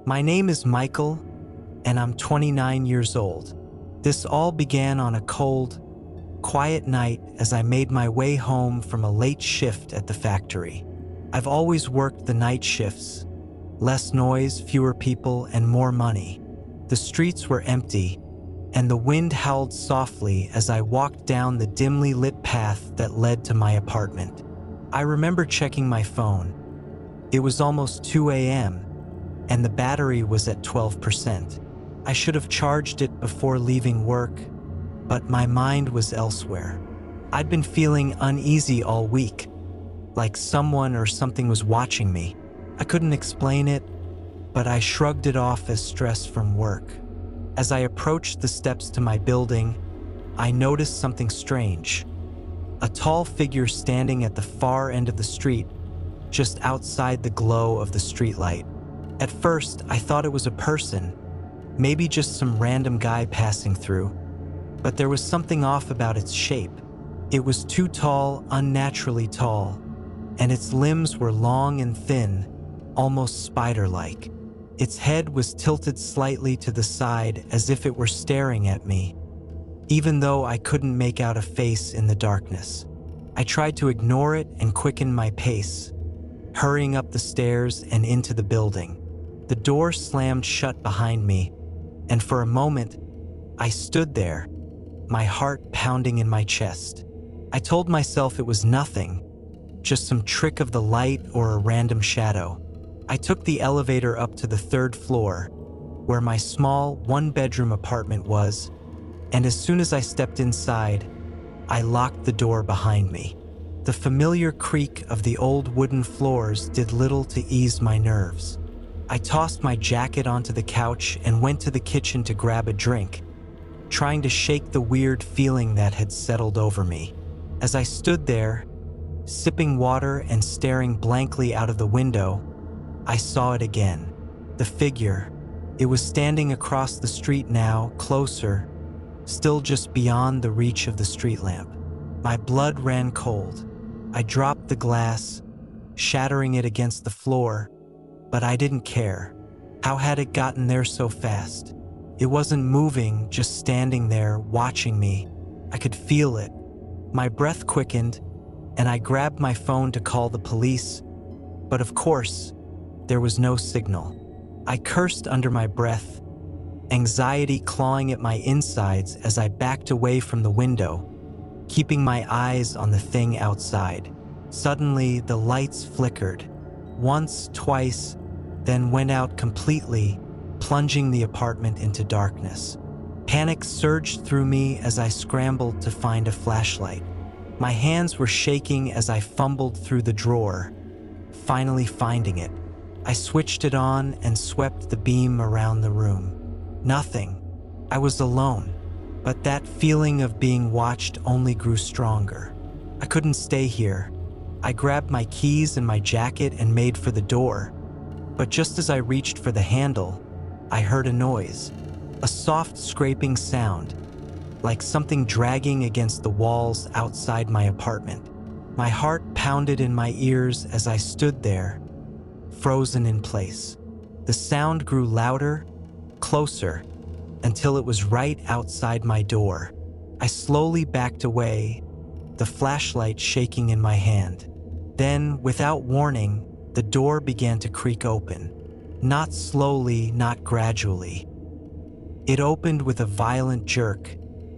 My name is Michael, and I'm 29 years old. This all began on a cold, quiet night as I made my way home from a late shift at the factory. I've always worked the night shifts. Less noise, fewer people, and more money. The streets were empty, and the wind howled softly as I walked down the dimly lit path that led to my apartment. I remember checking my phone. It was almost 2 a.m., and the battery was at 12%. I should have charged it before leaving work, but my mind was elsewhere. I'd been feeling uneasy all week, like someone or something was watching me. I couldn't explain it, but I shrugged it off as stress from work. As I approached the steps to my building, I noticed something strange. A tall figure standing at the far end of the street, just outside the glow of the streetlight. At first, I thought it was a person, maybe just some random guy passing through, but there was something off about its shape. It was too tall, unnaturally tall, and its limbs were long and thin, almost spider-like. Its head was tilted slightly to the side as if it were staring at me, even though I couldn't make out a face in the darkness. I tried to ignore it and quicken my pace, hurrying up the stairs and into the building. The door slammed shut behind me, and for a moment, I stood there, my heart pounding in my chest. I told myself it was nothing, just some trick of the light or a random shadow. I took the elevator up to the 3rd floor, where my small, one-bedroom apartment was, and as soon as I stepped inside, I locked the door behind me. The familiar creak of the old wooden floors did little to ease my nerves. I tossed my jacket onto the couch and went to the kitchen to grab a drink, trying to shake the weird feeling that had settled over me. As I stood there, sipping water and staring blankly out of the window, I saw it again. The figure. It was standing across the street now, closer, still just beyond the reach of the street lamp. My blood ran cold. I dropped the glass, shattering it against the floor, but I didn't care. How had it gotten there so fast? It wasn't moving, just standing there, watching me. I could feel it. My breath quickened, and I grabbed my phone to call the police, but of course, there was no signal. I cursed under my breath, anxiety clawing at my insides as I backed away from the window, keeping my eyes on the thing outside. Suddenly, the lights flickered. Once, twice, then went out completely, plunging the apartment into darkness. Panic surged through me as I scrambled to find a flashlight. My hands were shaking as I fumbled through the drawer, finally finding it. I switched it on and swept the beam around the room. Nothing. I was alone, but that feeling of being watched only grew stronger. I couldn't stay here. I grabbed my keys and my jacket and made for the door, but just as I reached for the handle, I heard a noise, a soft scraping sound, like something dragging against the walls outside my apartment. My heart pounded in my ears as I stood there, frozen in place. The sound grew louder, closer, until it was right outside my door. I slowly backed away, the flashlight shaking in my hand. Then, without warning, the door began to creak open. Not slowly, not gradually. It opened with a violent jerk,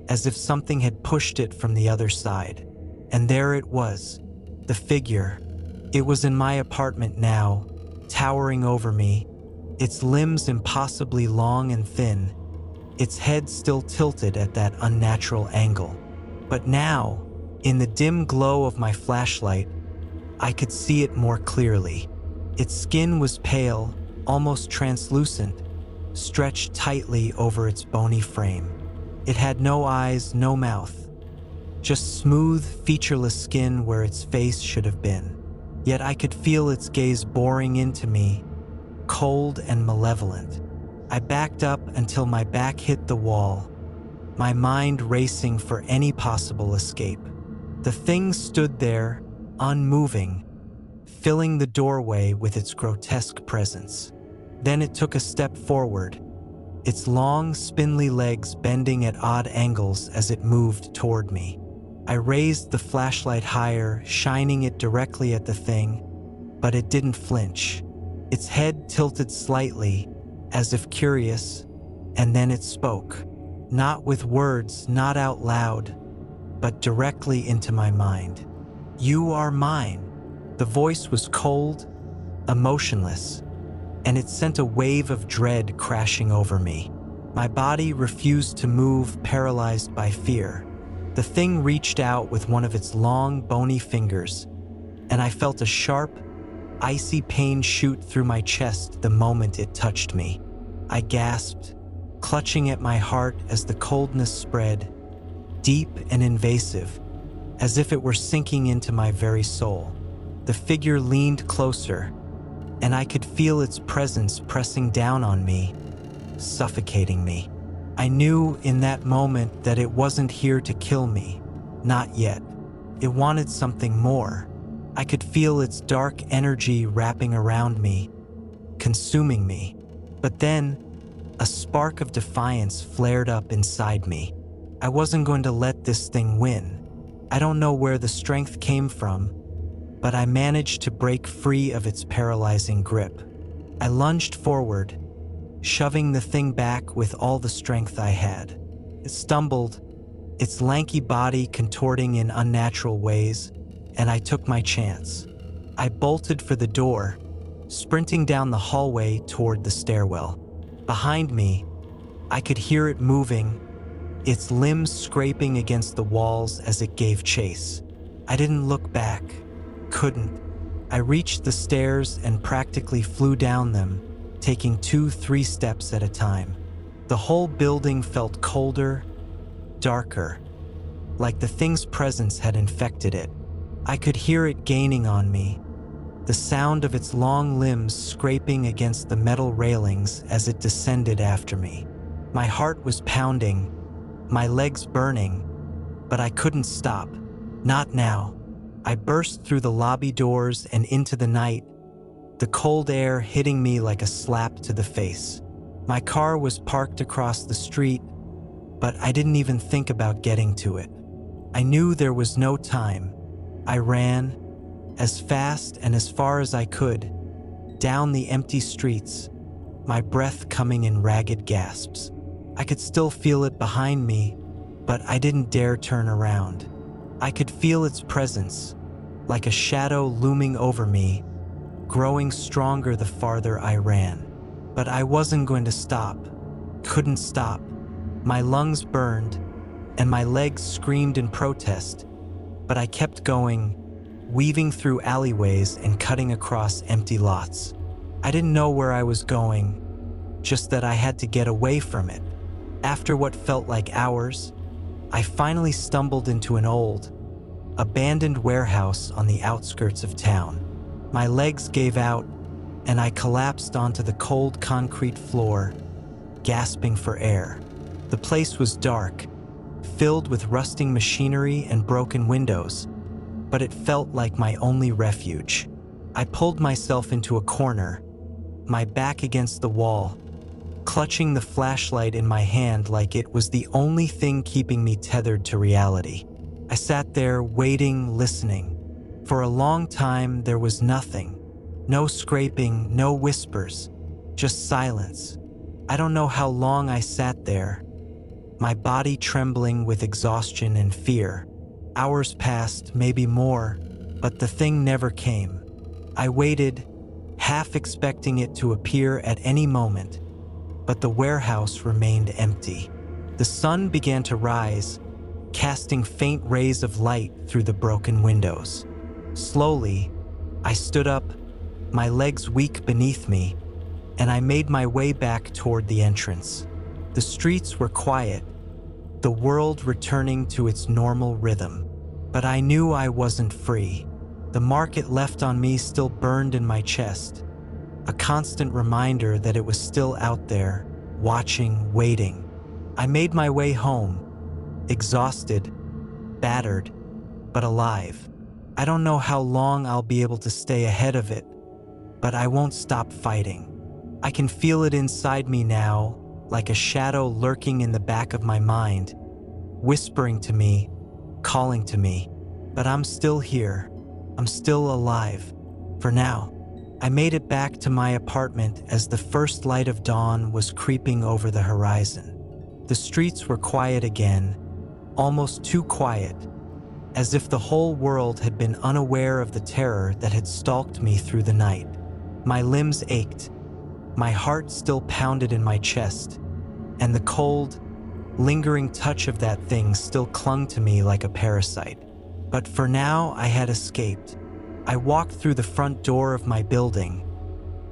as if something had pushed it from the other side. And there it was, the figure. It was in my apartment now, towering over me, its limbs impossibly long and thin, its head still tilted at that unnatural angle. But now, in the dim glow of my flashlight, I could see it more clearly. Its skin was pale, almost translucent, stretched tightly over its bony frame. It had no eyes, no mouth, just smooth, featureless skin where its face should have been. Yet I could feel its gaze boring into me, cold and malevolent. I backed up until my back hit the wall, my mind racing for any possible escape. The thing stood there, unmoving, filling the doorway with its grotesque presence. Then it took a step forward, its long, spindly legs bending at odd angles as it moved toward me. I raised the flashlight higher, shining it directly at the thing, but it didn't flinch. Its head tilted slightly, as if curious, and then it spoke. Not with words, not out loud, but directly into my mind. "You are mine." The voice was cold, emotionless, and it sent a wave of dread crashing over me. My body refused to move, paralyzed by fear. The thing reached out with one of its long, bony fingers, and I felt a sharp, icy pain shoot through my chest the moment it touched me. I gasped, clutching at my heart as the coldness spread, deep and invasive, as if it were sinking into my very soul. The figure leaned closer, and I could feel its presence pressing down on me, suffocating me. I knew in that moment that it wasn't here to kill me, not yet. It wanted something more. I could feel its dark energy wrapping around me, consuming me. But then, a spark of defiance flared up inside me. I wasn't going to let this thing win. I don't know where the strength came from, but I managed to break free of its paralyzing grip. I lunged forward, shoving the thing back with all the strength I had. It stumbled, its lanky body contorting in unnatural ways, and I took my chance. I bolted for the door, sprinting down the hallway toward the stairwell. Behind me, I could hear it moving, its limbs scraping against the walls as it gave chase. I didn't look back, couldn't. I reached the stairs and practically flew down them, taking 2-3 steps at a time. The whole building felt colder, darker, like the thing's presence had infected it. I could hear it gaining on me, the sound of its long limbs scraping against the metal railings as it descended after me. My heart was pounding, my legs burning, but I couldn't stop. Not now. I burst through the lobby doors and into the night, the cold air hitting me like a slap to the face. My car was parked across the street, but I didn't even think about getting to it. I knew there was no time. I ran, as fast and as far as I could, down the empty streets, my breath coming in ragged gasps. I could still feel it behind me, but I didn't dare turn around. I could feel its presence, like a shadow looming over me, growing stronger the farther I ran. But I wasn't going to stop, couldn't stop. My lungs burned, and my legs screamed in protest, but I kept going, weaving through alleyways and cutting across empty lots. I didn't know where I was going, just that I had to get away from it. After what felt like hours, I finally stumbled into an old, abandoned warehouse on the outskirts of town. My legs gave out, and I collapsed onto the cold concrete floor, gasping for air. The place was dark, filled with rusting machinery and broken windows, but it felt like my only refuge. I pulled myself into a corner, my back against the wall, clutching the flashlight in my hand like it was the only thing keeping me tethered to reality. I sat there waiting, listening. For a long time, there was nothing. No scraping, no whispers, just silence. I don't know how long I sat there, my body trembling with exhaustion and fear. Hours passed, maybe more, but the thing never came. I waited, half expecting it to appear at any moment, but the warehouse remained empty. The sun began to rise, casting faint rays of light through the broken windows. Slowly, I stood up, my legs weak beneath me, and I made my way back toward the entrance. The streets were quiet, the world returning to its normal rhythm. But I knew I wasn't free. The mark it left on me still burned in my chest, a constant reminder that it was still out there, watching, waiting. I made my way home, exhausted, battered, but alive. I don't know how long I'll be able to stay ahead of it, but I won't stop fighting. I can feel it inside me now, like a shadow lurking in the back of my mind, whispering to me, calling to me. But I'm still here. I'm still alive. For now. I made it back to my apartment as the first light of dawn was creeping over the horizon. The streets were quiet again, almost too quiet, as if the whole world had been unaware of the terror that had stalked me through the night. My limbs ached, my heart still pounded in my chest, and the cold, lingering touch of that thing still clung to me like a parasite. But for now, I had escaped. I walked through the front door of my building,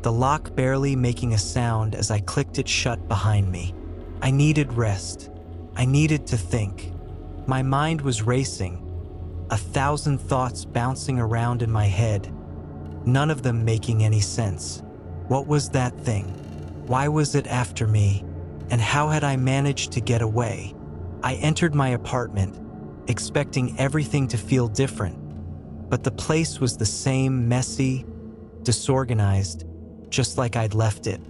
the lock barely making a sound as I clicked it shut behind me. I needed rest. I needed to think. My mind was racing, 1,000 thoughts bouncing around in my head, none of them making any sense. What was that thing? Why was it after me? And how had I managed to get away? I entered my apartment, expecting everything to feel different, but the place was the same, messy, disorganized, just like I'd left it.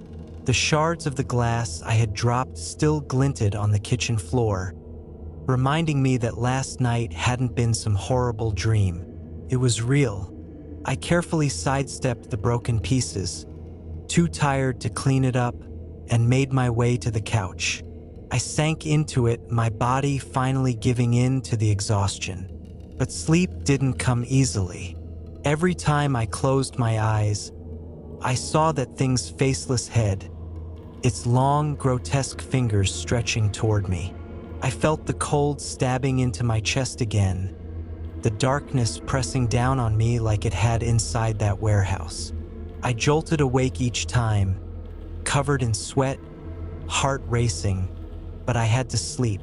The shards of the glass I had dropped still glinted on the kitchen floor, reminding me that last night hadn't been some horrible dream. It was real. I carefully sidestepped the broken pieces, too tired to clean it up, and made my way to the couch. I sank into it, my body finally giving in to the exhaustion. But sleep didn't come easily. Every time I closed my eyes, I saw that thing's faceless head, its long, grotesque fingers stretching toward me. I felt the cold stabbing into my chest again, the darkness pressing down on me like it had inside that warehouse. I jolted awake each time, covered in sweat, heart racing, but I had to sleep.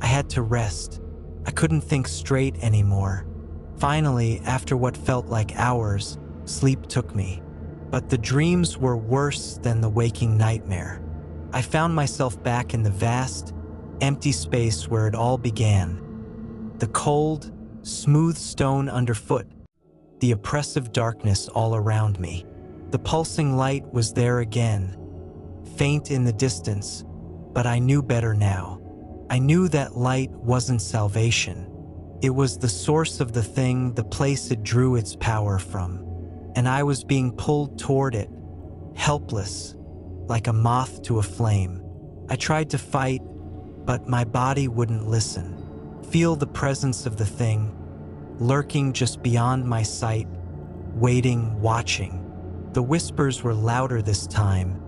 I had to rest. I couldn't think straight anymore. Finally, after what felt like hours, sleep took me. But the dreams were worse than the waking nightmare. I found myself back in the vast, empty space where it all began. The cold, smooth stone underfoot, the oppressive darkness all around me. The pulsing light was there again, faint in the distance, but I knew better now. I knew that light wasn't salvation. It was the source of the thing, the place it drew its power from. And I was being pulled toward it, helpless, like a moth to a flame. I tried to fight, but my body wouldn't listen. Feel the presence of the thing, lurking just beyond my sight, waiting, watching. The whispers were louder this time,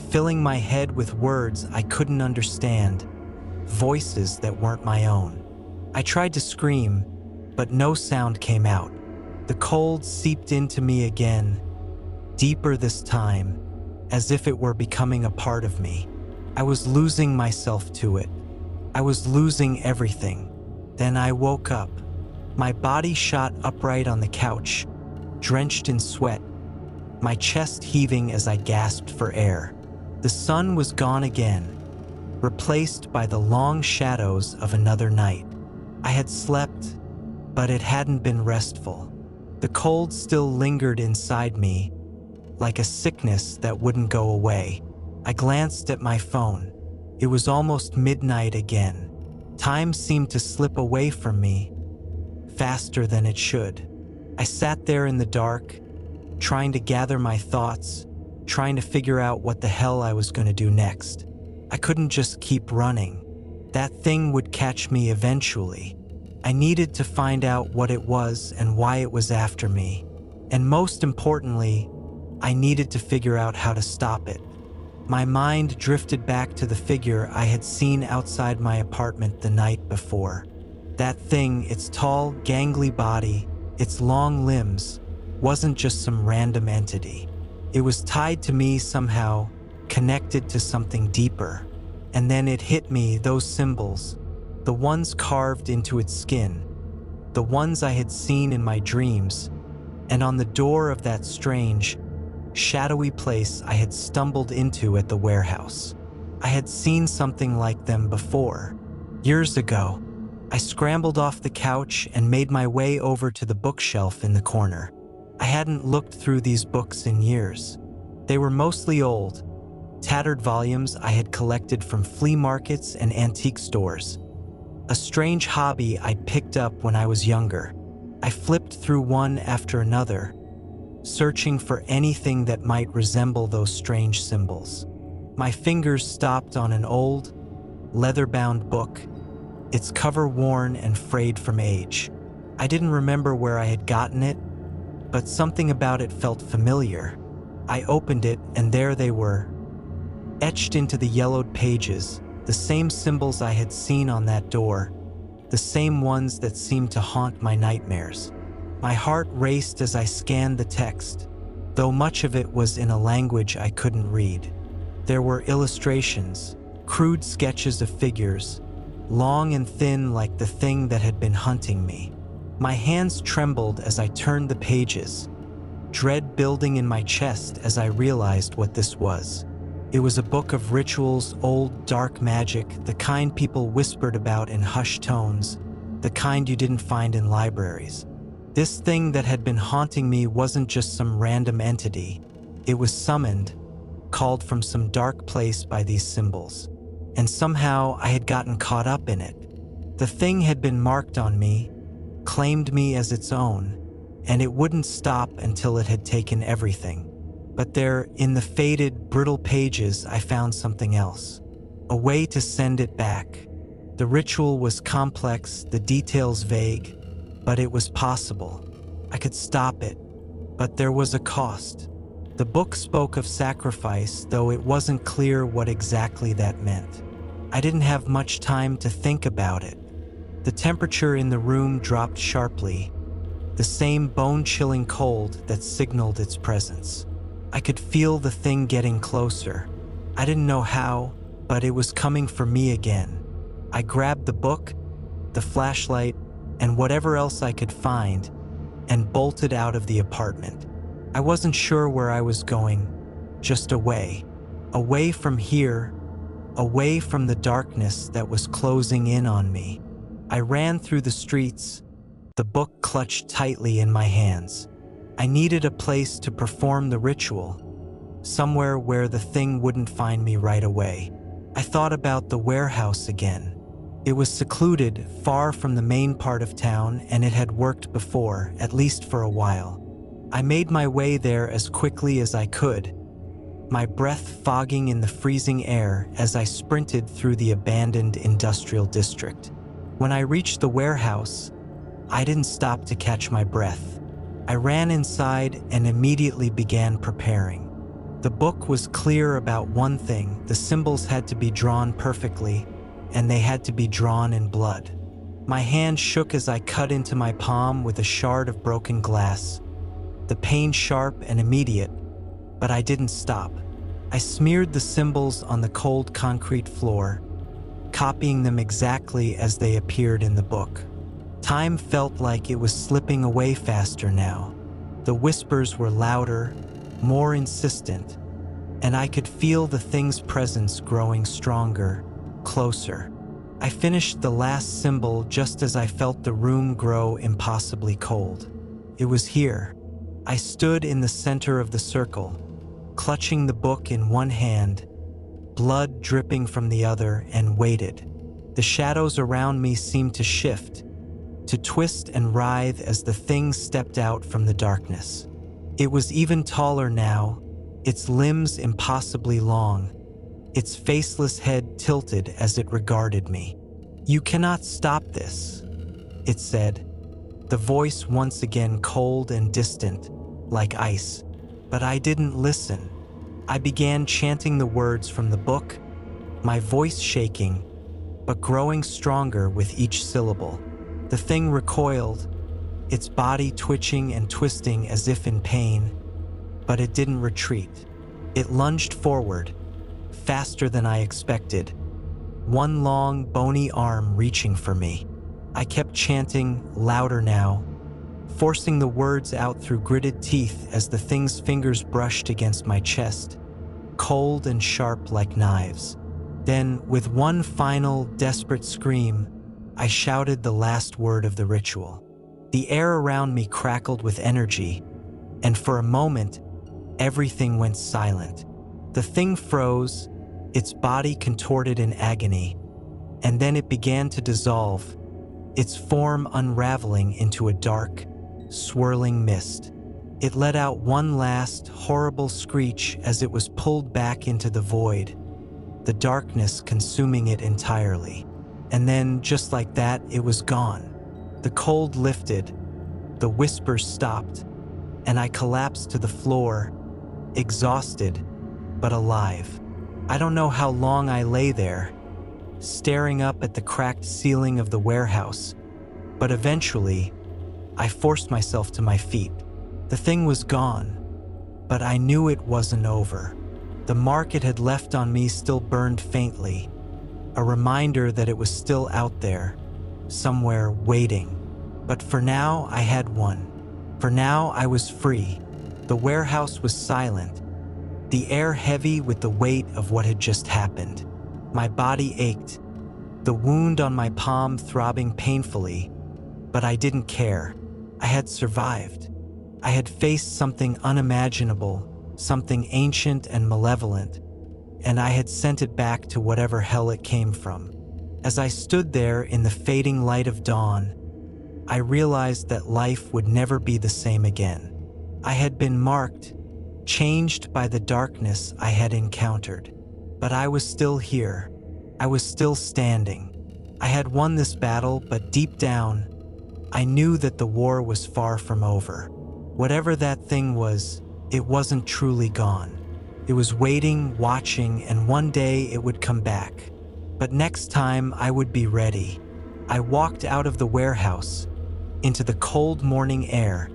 filling my head with words I couldn't understand, voices that weren't my own. I tried to scream, but no sound came out. The cold seeped into me again, deeper this time, as if it were becoming a part of me. I was losing myself to it. I was losing everything. Then I woke up. My body shot upright on the couch, drenched in sweat, my chest heaving as I gasped for air. The sun was gone again, replaced by the long shadows of another night. I had slept, but it hadn't been restful. The cold still lingered inside me, like a sickness that wouldn't go away. I glanced at my phone. It was almost midnight again. Time seemed to slip away from me, faster than it should. I sat there in the dark, trying to gather my thoughts, trying to figure out what the hell I was going to do next. I couldn't just keep running. That thing would catch me eventually. I needed to find out what it was and why it was after me. And most importantly, I needed to figure out how to stop it. My mind drifted back to the figure I had seen outside my apartment the night before. That thing, its tall, gangly body, its long limbs, wasn't just some random entity. It was tied to me somehow, connected to something deeper. And then it hit me, those symbols, the ones carved into its skin, the ones I had seen in my dreams, and on the door of that strange, shadowy place I had stumbled into at the warehouse. I had seen something like them before, years ago. I scrambled off the couch and made my way over to the bookshelf in the corner. I hadn't looked through these books in years. They were mostly old, tattered volumes I had collected from flea markets and antique stores. A strange hobby I'd picked up when I was younger. I flipped through one after another, searching for anything that might resemble those strange symbols. My fingers stopped on an old, leather-bound book, its cover worn and frayed from age. I didn't remember where I had gotten it, but something about it felt familiar. I opened it, and there they were, etched into the yellowed pages, the same symbols I had seen on that door, the same ones that seemed to haunt my nightmares. My heart raced as I scanned the text, though much of it was in a language I couldn't read. There were illustrations, crude sketches of figures, long and thin like the thing that had been hunting me. My hands trembled as I turned the pages, dread building in my chest as I realized what this was. It was a book of rituals, old dark magic, the kind people whispered about in hushed tones, the kind you didn't find in libraries. This thing that had been haunting me wasn't just some random entity. It was summoned, called from some dark place by these symbols. And somehow I had gotten caught up in it. The thing had been marked on me, claimed me as its own, and it wouldn't stop until it had taken everything. But there, in the faded, brittle pages, I found something else. A way to send it back. The ritual was complex, the details vague, but it was possible. I could stop it, but there was a cost. The book spoke of sacrifice, though it wasn't clear what exactly that meant. I didn't have much time to think about it. The temperature in the room dropped sharply, the same bone-chilling cold that signaled its presence. I could feel the thing getting closer. I didn't know how, but it was coming for me again. I grabbed the book, the flashlight, and whatever else I could find, and bolted out of the apartment. I wasn't sure where I was going, just away. Away from here, away from the darkness that was closing in on me. I ran through the streets, the book clutched tightly in my hands. I needed a place to perform the ritual, somewhere where the thing wouldn't find me right away. I thought about the warehouse again. It was secluded, far from the main part of town, and it had worked before, at least for a while. I made my way there as quickly as I could, my breath fogging in the freezing air as I sprinted through the abandoned industrial district. When I reached the warehouse, I didn't stop to catch my breath. I ran inside and immediately began preparing. The book was clear about one thing: the symbols had to be drawn perfectly, and they had to be drawn in blood. My hand shook as I cut into my palm with a shard of broken glass, the pain sharp and immediate, but I didn't stop. I smeared the symbols on the cold concrete floor, copying them exactly as they appeared in the book. Time felt like it was slipping away faster now. The whispers were louder, more insistent, and I could feel the thing's presence growing stronger, closer. I finished the last symbol just as I felt the room grow impossibly cold. It was here. I stood in the center of the circle, clutching the book in one hand, blood dripping from the other, and waited. The shadows around me seemed to shift, to twist and writhe as the thing stepped out from the darkness. It was even taller now, its limbs impossibly long, its faceless head tilted as it regarded me. "You cannot stop this," it said, the voice once again cold and distant, like ice. But I didn't listen. I began chanting the words from the book, my voice shaking, but growing stronger with each syllable. The thing recoiled, its body twitching and twisting as if in pain, but it didn't retreat. It lunged forward, faster than I expected, one long, bony arm reaching for me. I kept chanting, louder now, forcing the words out through gritted teeth as the thing's fingers brushed against my chest, cold and sharp like knives. Then, with one final, desperate scream, I shouted the last word of the ritual. The air around me crackled with energy, and for a moment, everything went silent. The thing froze, its body contorted in agony, and then it began to dissolve, its form unraveling into a dark, swirling mist. It let out one last, horrible screech as it was pulled back into the void, the darkness consuming it entirely. And then, just like that, it was gone. The cold lifted, the whispers stopped, and I collapsed to the floor, exhausted, but alive. I don't know how long I lay there, staring up at the cracked ceiling of the warehouse, but eventually, I forced myself to my feet. The thing was gone, but I knew it wasn't over. The mark it had left on me still burned faintly, a reminder that it was still out there, somewhere waiting. But for now, I had won. For now, I was free. The warehouse was silent, the air heavy with the weight of what had just happened. My body ached, the wound on my palm throbbing painfully, but I didn't care. I had survived. I had faced something unimaginable, something ancient and malevolent, and I had sent it back to whatever hell it came from. As I stood there in the fading light of dawn, I realized that life would never be the same again. I had been marked, changed by the darkness I had encountered, but I was still here. I was still standing. I had won this battle, but deep down, I knew that the war was far from over. Whatever that thing was, it wasn't truly gone. It was waiting, watching, and one day it would come back. But next time, I would be ready. I walked out of the warehouse, into the cold morning air,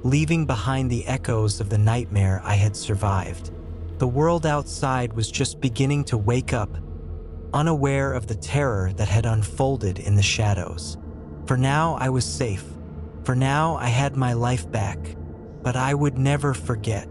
leaving behind the echoes of the nightmare I had survived. The world outside was just beginning to wake up, unaware of the terror that had unfolded in the shadows. For now, I was safe. For now, I had my life back. But I would never forget.